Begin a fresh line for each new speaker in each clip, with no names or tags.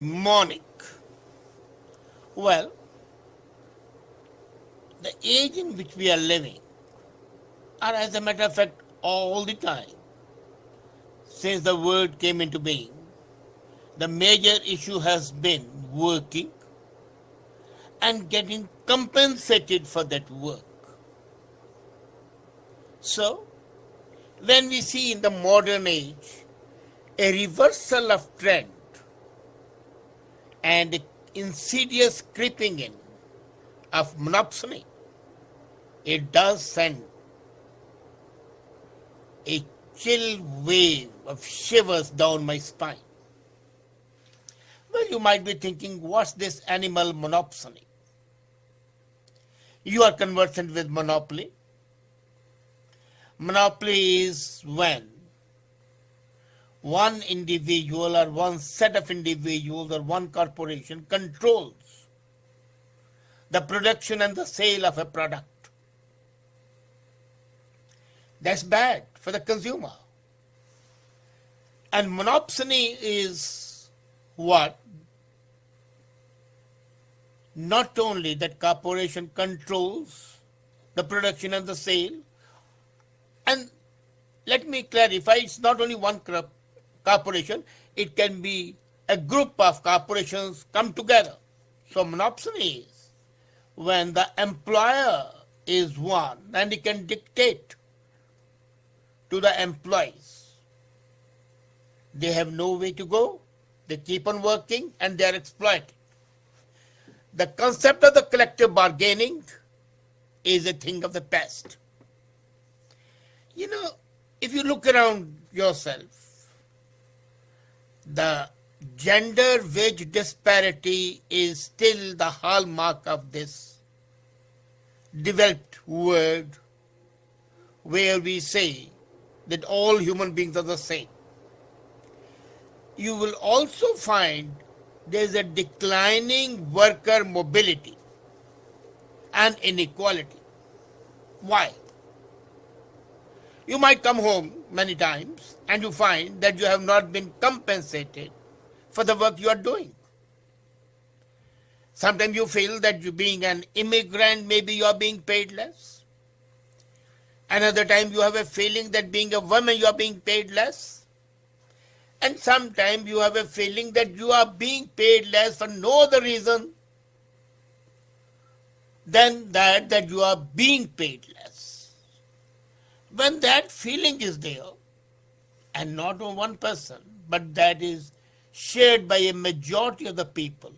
Mnemonic. Well, the age in which we are living, or as a matter of fact, all the time, since the word came into being, the major issue has been working and getting compensated for that work. So, when we see in the modern age a reversal of trend and insidious creeping in of monopsony, it does send a chill wave of shivers down my spine. Well, you might be thinking, what's this animal monopsony? You are conversant with monopoly. Monopoly is when one individual or one set of individuals or one corporation controls the production and the sale of a product. That's bad for the consumer. And monopsony is what? Not only that corporation controls the production and the sale, and let me clarify, it's not only one corporation, it can be a group of corporations come together. So monopsony is when the employer is one and he can dictate to the employees. They have no way to go, they keep on working and they are exploited. The concept of the collective bargaining is a thing of the past. You know, if you look around yourself, the gender wage disparity is still the hallmark of this developed world where we say that all human beings are the same. You will also find there's a declining worker mobility and inequality. Why? You might come home many times and you find that you have not been compensated for the work you are doing. Sometimes you feel that you being an immigrant, maybe you are being paid less. Another time you have a feeling that being a woman you are being paid less. And sometimes you have a feeling that you are being paid less for no other reason than that you are being paid less. When that feeling is there, and not on one person, but that is shared by a majority of the people,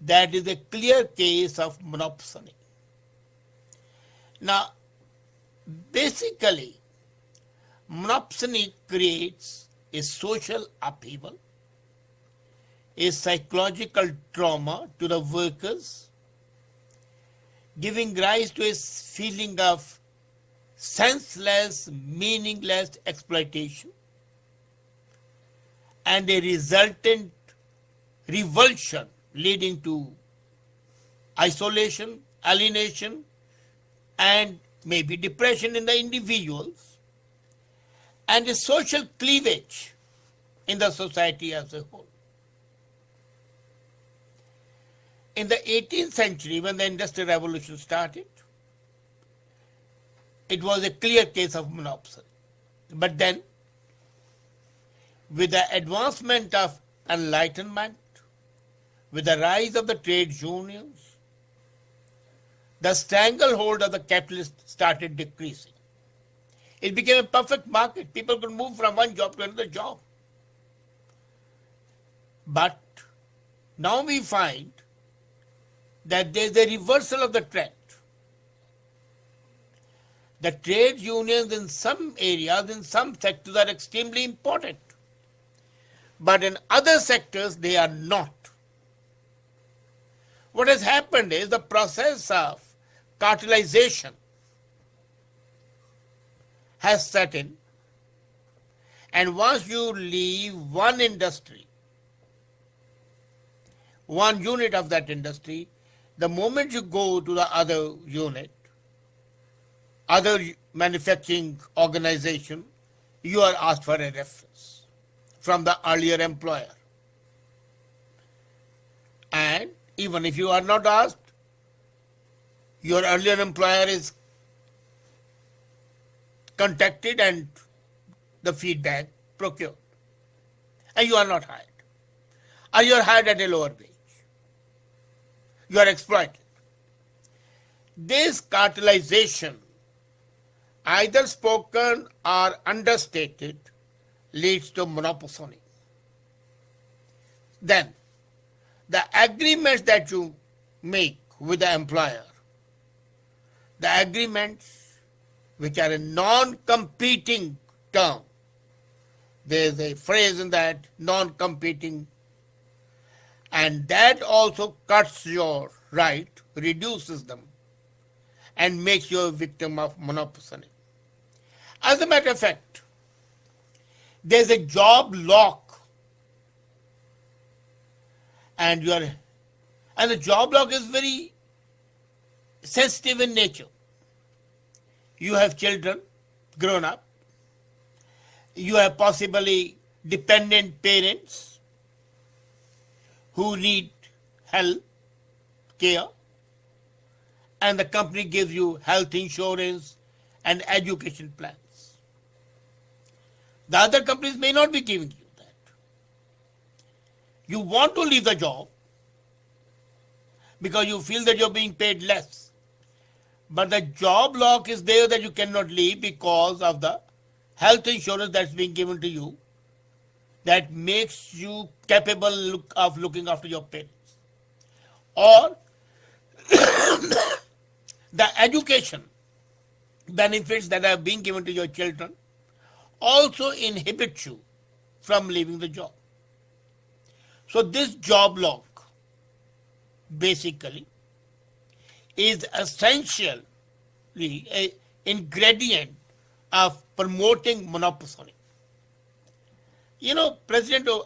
that is a clear case of monopsony. Now, basically, monopsony creates a social upheaval, a psychological trauma to the workers, giving rise to a feeling of senseless, meaningless exploitation, and a resultant revulsion leading to isolation, alienation, and maybe depression in the individuals, and a social cleavage in the society as a whole. In the 18th century, when the Industrial Revolution started, it was a clear case of monopsony. But then, with the advancement of enlightenment, with the rise of the trade unions, the stranglehold of the capitalist started decreasing. It became a perfect market. People could move from one job to another job. But now we find that there is a reversal of the trend. The trade unions in some areas, in some sectors are extremely important. But in other sectors, they are not. What has happened is the process of cartelization has set in, and once you leave one industry, one unit of that industry, the moment you go to the other unit, other manufacturing organization, you are asked for a reference from the earlier employer. Even if you are not asked, your earlier employer is contacted and the feedback procured, and you are not hired. Or you are hired at a lower wage. You are exploited. This cartelization, either spoken or understated, leads to monopsony. Then, the agreements that you make with the employer, the agreements which are a non-competing term, there is a phrase in that, non-competing, and that also cuts your right, reduces them, and makes you a victim of monopsony. As a matter of fact, there is a job lock, and the job lock is very sensitive in nature. You have children grown up, you have possibly dependent parents who need help, care, and the company gives you health insurance and education plans. The other companies may not be giving you that. You want to leave the job because you feel that you're being paid less. But the job lock is there that you cannot leave because of the health insurance that's being given to you that makes you capable of looking after your parents. Or the education benefits that are being given to your children also inhibit you from leaving the job. So this job lock basically is essentially an ingredient of promoting monopsony. You know,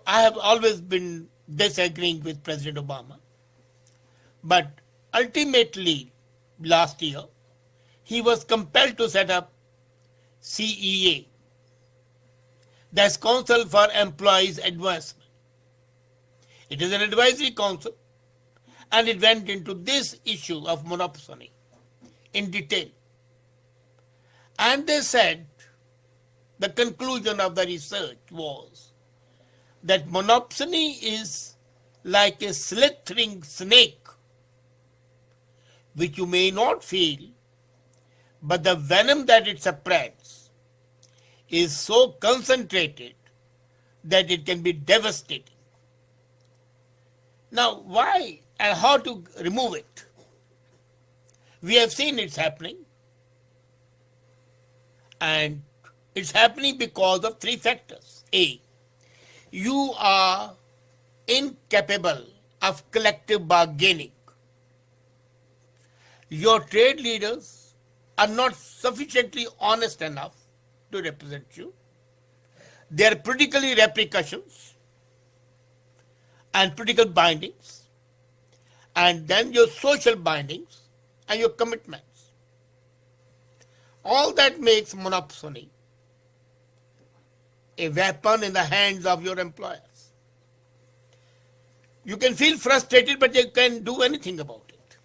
I have always been disagreeing with President Obama, but ultimately last year he was compelled to set up CEA, that's Council for Employees Advancement. It is an advisory council, and it went into this issue of monopsony in detail. And they said the conclusion of the research was that monopsony is like a slithering snake, which you may not feel, but the venom that it spreads is so concentrated that it can be devastating. Now, why and how to remove it? We have seen it's happening, and it's happening because of three factors. A, you are incapable of collective bargaining. Your trade leaders are not sufficiently honest enough to represent you. There are political repercussions and political bindings, and then your social bindings and your commitments. All that makes monopsony a weapon in the hands of your employers. You can feel frustrated, but you can't do anything about it.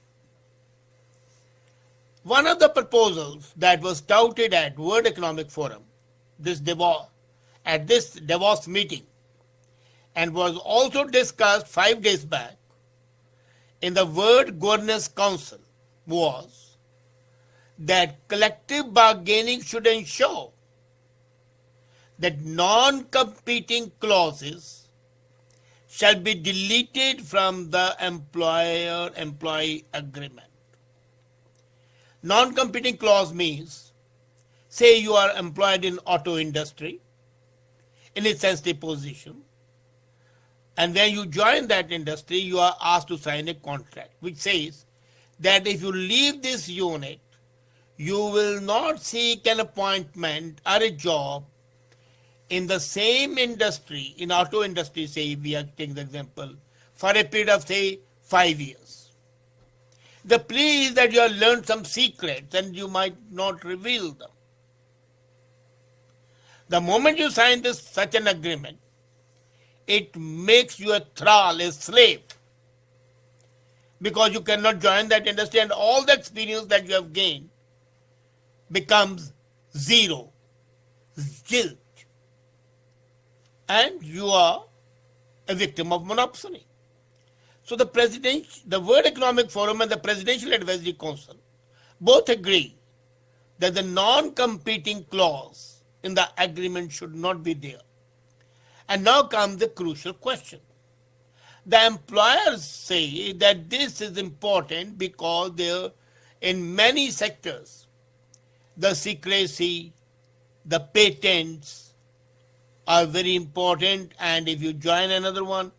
One of the proposals that was touted at World Economic Forum, at this Davos meeting, and was also discussed 5 days back in the World Governance Council, was that collective bargaining should ensure that non-competing clauses shall be deleted from the employer-employee agreement. Non-competing clause means, say you are employed in auto industry in a sensitive position, and when you join that industry, you are asked to sign a contract which says that if you leave this unit, you will not seek an appointment or a job in the same industry, in auto industry, say we are taking the example, for a period of say 5 years. The plea is that you have learned some secrets and you might not reveal them. The moment you sign such an agreement, it makes you a thrall, a slave. because you cannot join that industry, and all the experience that you have gained becomes zero, zilch, and you are a victim of monopsony. So the World Economic Forum and the Presidential Advisory Council both agree that the non-competing clause in the agreement should not be there. And now comes the crucial question. The employers say that this is important because in many sectors, the secrecy, the patents are very important, and if you join another one,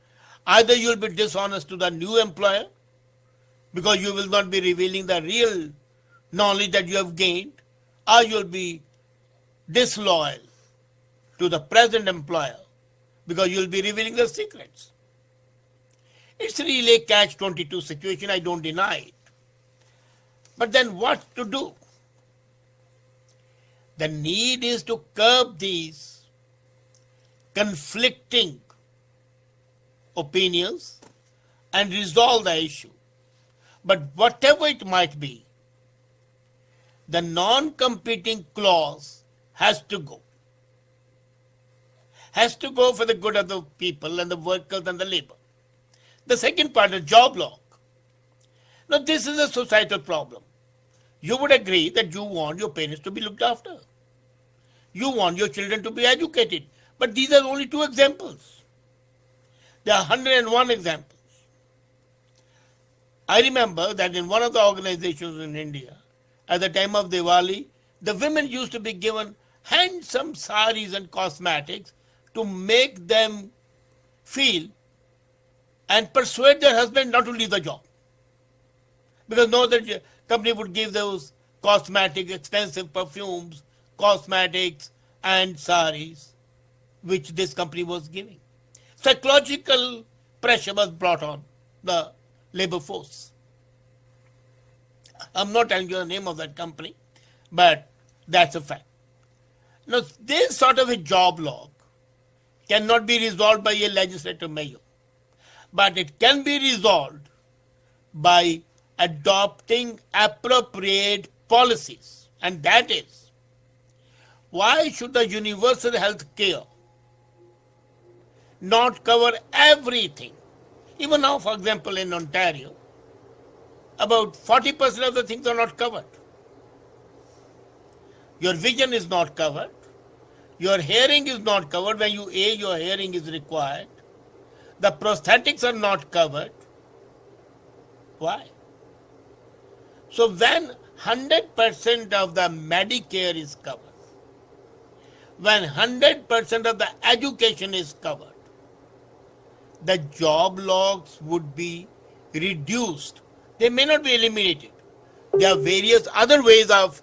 either you will be dishonest to the new employer because you will not be revealing the real knowledge that you have gained, or you will be disloyal to the present employer because you will be revealing the secrets. It's really a catch-22 situation, I don't deny it. But then what to do? The need is to curb these conflicting opinions and resolve the issue. But whatever it might be, the non-competing clause has to go. Has to go for the good of the people and the workers and the labor. The second part is job lock. Now this is a societal problem. You would agree that you want your parents to be looked after. You want your children to be educated. But these are only two examples. There are 101 examples. I remember that in one of the organizations in India, at the time of Diwali, the women used to be given handsome saris and cosmetics to make them feel and persuade their husband not to leave the job. Because no other company would give those cosmetic, expensive perfumes, cosmetics and saris, which this company was giving. Psychological pressure was brought on the labor force. I'm not telling you the name of that company, but that's a fact. Now, this sort of a job log cannot be resolved by a legislative measure, but it can be resolved by adopting appropriate policies. And that is, why should the universal health care not cover everything? Even now, for example, in Ontario, about 40% of the things are not covered. Your vision is not covered. Your hearing is not covered. When you age, your hearing is required. The prosthetics are not covered. Why? So when 100% of the Medicare is covered, when 100% of the education is covered, the job logs would be reduced. They may not be eliminated. There are various other ways of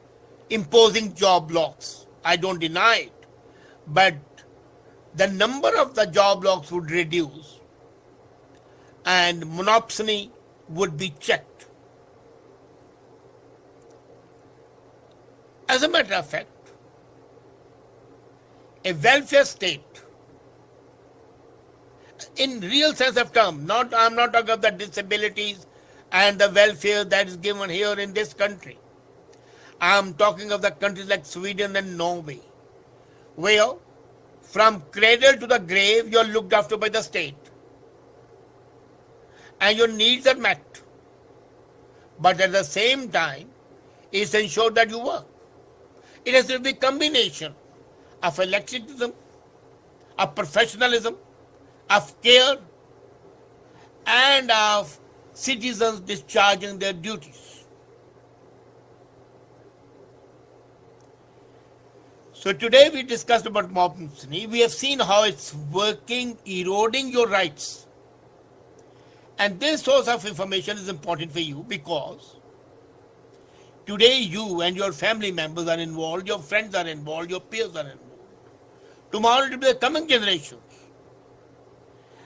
imposing job logs. I don't deny it. But the number of the job logs would reduce and monopsony would be checked. As a matter of fact, a welfare state, in real sense of term, I'm not talking of the disabilities and the welfare that is given here in this country. I'm talking of the countries like Sweden and Norway, where from cradle to the grave you're looked after by the state and your needs are met. But at the same time, it's ensured that you work. It has to be a combination of electricism, of professionalism, of care, and of citizens discharging their duties. So today we discussed about monopsony. We have seen how it's working, eroding your rights. And this source of information is important for you because today you and your family members are involved, your friends are involved, your peers are involved. Tomorrow it will be the coming generations.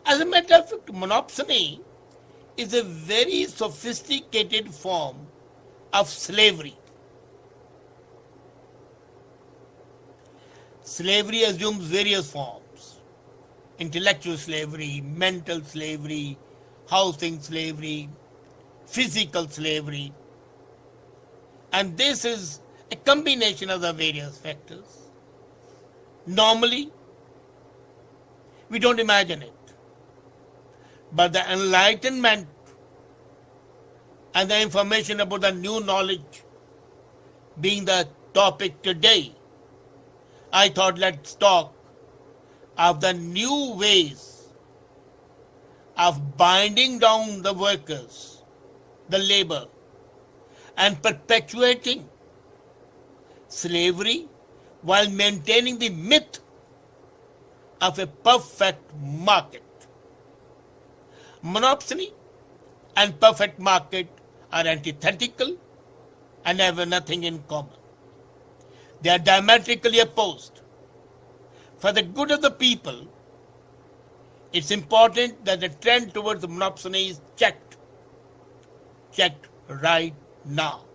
As a matter of fact, monopsony is a very sophisticated form of slavery. Slavery assumes various forms: intellectual slavery, mental slavery, housing slavery, physical slavery. And this is a combination of the various factors. Normally, we don't imagine it. But the enlightenment and the information about the new knowledge being the topic today, I thought let's talk of the new ways of binding down the workers, the labor, and perpetuating slavery while maintaining the myth of a perfect market. Monopsony and perfect market are antithetical and have nothing in common. They are diametrically opposed. For the good of the people, it's important that the trend towards monopsony is checked right now.